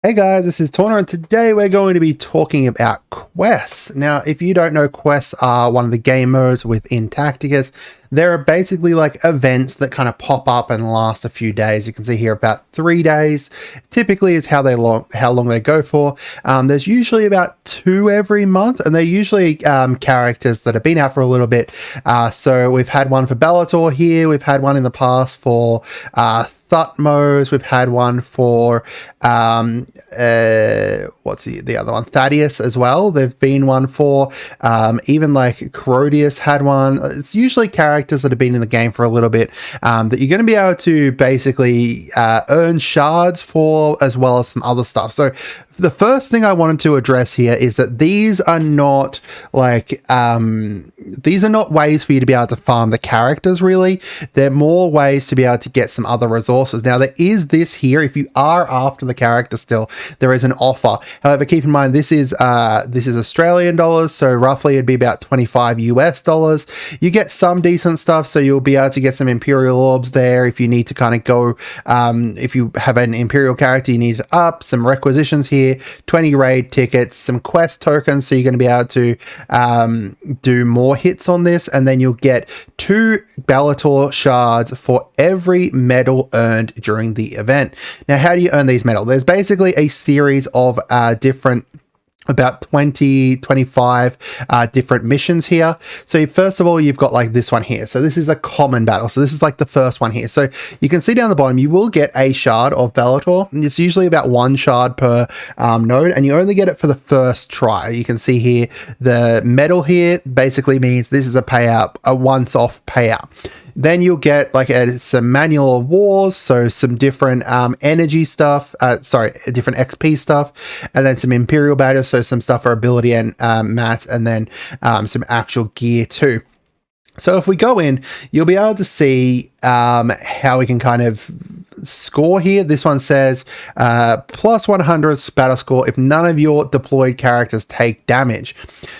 Hey guys, this is Torna, and today we're going to be talking about quests. Now, if you don't know, quests are one of the game modes within Tacticus. They're basically like events that kind of pop up and last a few days. You can see here about 3 days. Typically is how long they go for. There's usually about 2 every month, and they're usually characters that have been out for a little bit. So we've had one for Bellator here. We've had one in the past for Thutmose. We've had one for what's the other one? Thaddeus as well. There've been one for even like Crodius had one. It's usually characters that have been in the game for a little bit that you're going to be able to basically earn shards for, as well as some other stuff. So the first thing I wanted to address here is that these are not like these are not ways for you to be able to farm the characters, really. They're more ways to be able to get some other resources. Now, there is this here. If you are after the character still, there is an offer. However, keep in mind this is Australian dollars, so roughly it'd be about 25 US dollars. You get some decent stuff, so you'll be able to get some Imperial Orbs there if you need to kind of go, if you have an Imperial character, you need to up some requisitions here. 20 raid tickets, some quest tokens, so you're going to be able to do more hits on this, and then you'll get 2 Bellator shards for every medal earned during the event. Now, how do you earn these medals? There's basically a series of different, about 25 different missions here. So first of all, you've got like this one here. So this is a common battle. So this is like the first one here. So you can see down the bottom, you will get a shard of Bellator. It's usually about 1 shard per node, and you only get it for the first try. You can see here, the medal here basically means this is a payout, a once-off payout. Then you'll get like some Manual of Wars, so some different energy stuff, different XP stuff, and then some Imperial badges, so some stuff for ability and mats, and then some actual gear too. So if we go in, you'll be able to see how we can kind of score here. This one says plus 100 battle score if none of your deployed characters take damage.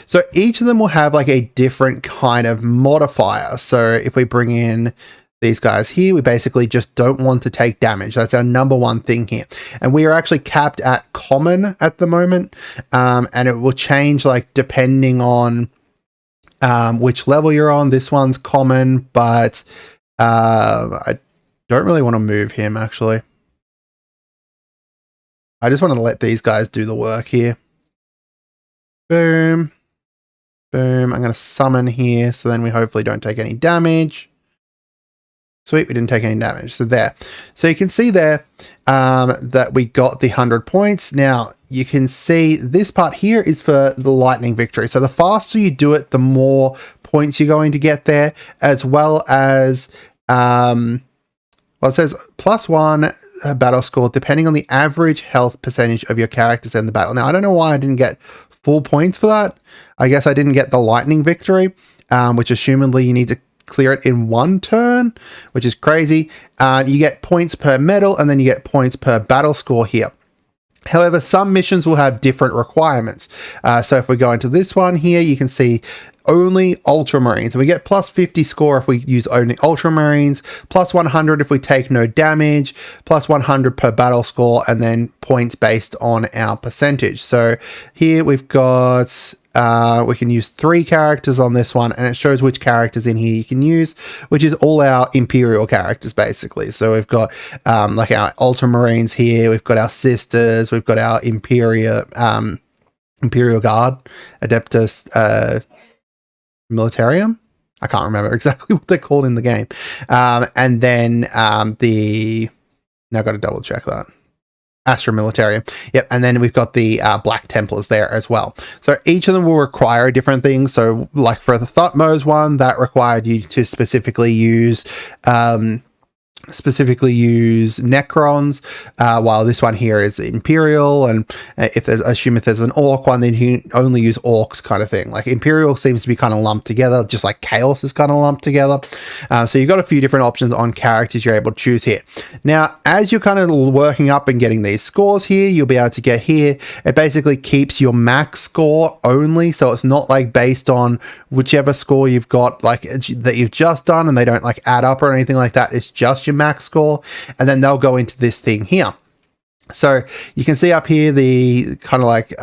So each of them will have like a different kind of modifier. So if we bring in these guys here, we basically just don't want to take damage. That's our number one thing here. And we are actually capped at common at the moment. And it will change like depending on which level you're on. This one's common, but I don't really want to move him, actually. I just want to let these guys do the work here. Boom. Boom. I'm going to summon here, so then we hopefully don't take any damage. Sweet, we didn't take any damage. So there. So you can see there that we got the 100 points. Now, you can see this part here is for the lightning victory. So the faster you do it, the more points you're going to get there, as well as well, it says +1 battle score depending on the average health percentage of your characters in the battle. Now, I don't know why I didn't get full points for that. I guess I didn't get the lightning victory, which assumedly you need to clear it in 1 turn, which is crazy. You get points per medal, and then you get points per battle score here. However, some missions will have different requirements. So if we go into this one here, you can see only Ultramarines. And we get plus 50 score if we use only Ultramarines, plus 100 if we take no damage, plus 100 per battle score, and then points based on our percentage. So here we've got we can use 3 characters on this one, and it shows which characters in here you can use, which is all our Imperial characters basically. So we've got like our Ultramarines here, we've got our Sisters, we've got our Imperial Guard, Adeptus Militarium. I can't remember exactly what they're called in the game. And then now I've got to double check that. Astra Militarium. Yep. And then we've got the Black Templars there as well. So each of them will require different things. So like for the Thutmose one, that required you to specifically use Necrons, while this one here is Imperial, and if there's an Orc one, then you only use Orcs kind of thing. Like Imperial seems to be kind of lumped together, just like Chaos is kind of lumped together. So you've got a few different options on characters you're able to choose here. Now, as you're kind of working up and getting these scores here, you'll be able to get here. It basically keeps your max score only, so it's not like based on whichever score you've got, like that you've just done, and they don't like add up or anything like that. It's just your max score, and then they'll go into this thing here. So you can see up here the kind of like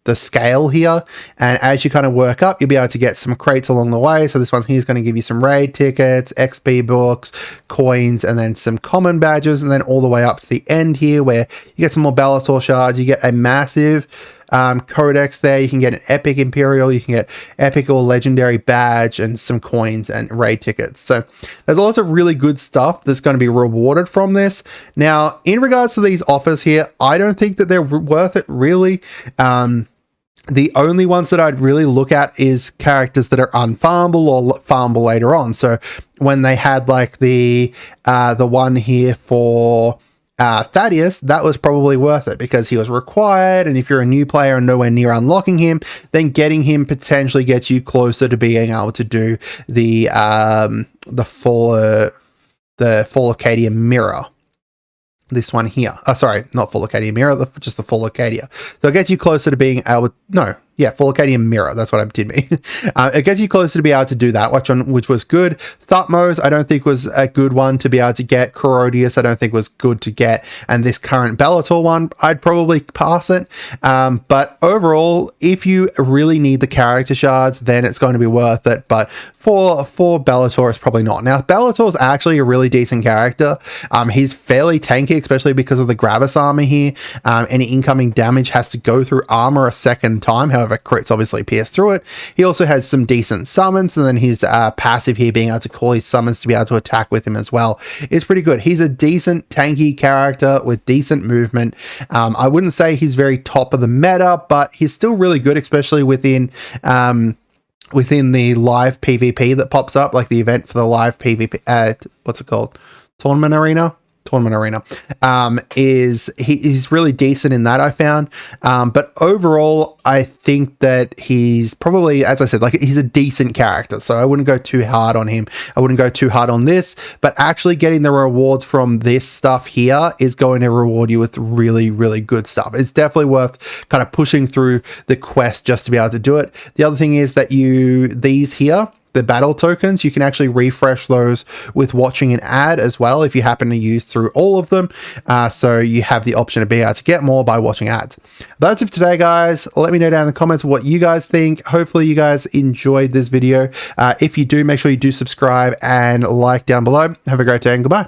the scale here, and as you kind of work up, you'll be able to get some crates along the way. So this one here is going to give you some raid tickets, XP books, coins, and then some common badges, and then all the way up to the end here where you get some more Bellator shards. You get a massive codex there. You can get an epic imperial, you can get epic or legendary badge, and some coins and raid tickets. So there's lots of really good stuff that's going to be rewarded from this. Now, in regards to these offers here, I don't think that they're worth it really. The only ones that I'd really look at is characters that are unfarmable or farmable later on. So when they had like the one here for Thaddeus, that was probably worth it because he was required, and if you're a new player and nowhere near unlocking him, then getting him potentially gets you closer to being able to do the Fall of Cadia mirror. This one here. Oh, sorry, not Fall of Cadia mirror, just the Fall of Cadia. So it gets you closer to being able... No, yeah, Fall of Cadia mirror. That's what I did mean. It gets you closer to be able to do that, which was good. Thutmose, I don't think was a good one to be able to get. Corodius, I don't think was good to get. And this current Bellator one, I'd probably pass it. But overall, if you really need the character shards, then it's going to be worth it. But for Bellator, it's probably not. Now, Bellator is actually a really decent character. He's fairly tanky, especially because of the Gravis armor here. Any incoming damage has to go through armor a second time. However, crits obviously pierce through it. He also has some decent summons, and then his passive here, being able to call his summons to be able to attack with him as well, is pretty good. He's a decent tanky character with decent movement. I wouldn't say he's very top of the meta, but he's still really good, especially within the live PvP that pops up, like the event for the live PvP. What's it called? Tournament Arena. He's really decent in that, I found. But overall, I think that he's probably, as I said, like, he's a decent character. So I wouldn't go too hard on him. I wouldn't go too hard on this, but actually getting the rewards from this stuff here is going to reward you with really, really good stuff. It's definitely worth kind of pushing through the quest just to be able to do it. The other thing is that these here, the battle tokens, you can actually refresh those with watching an ad as well if you happen to use through all of them. So you have the option to be able to get more by watching ads. That's it for today, guys. Let me know down in the comments what you guys think. Hopefully you guys enjoyed this video. If you do, make sure you do subscribe and like down below. Have a great day and goodbye.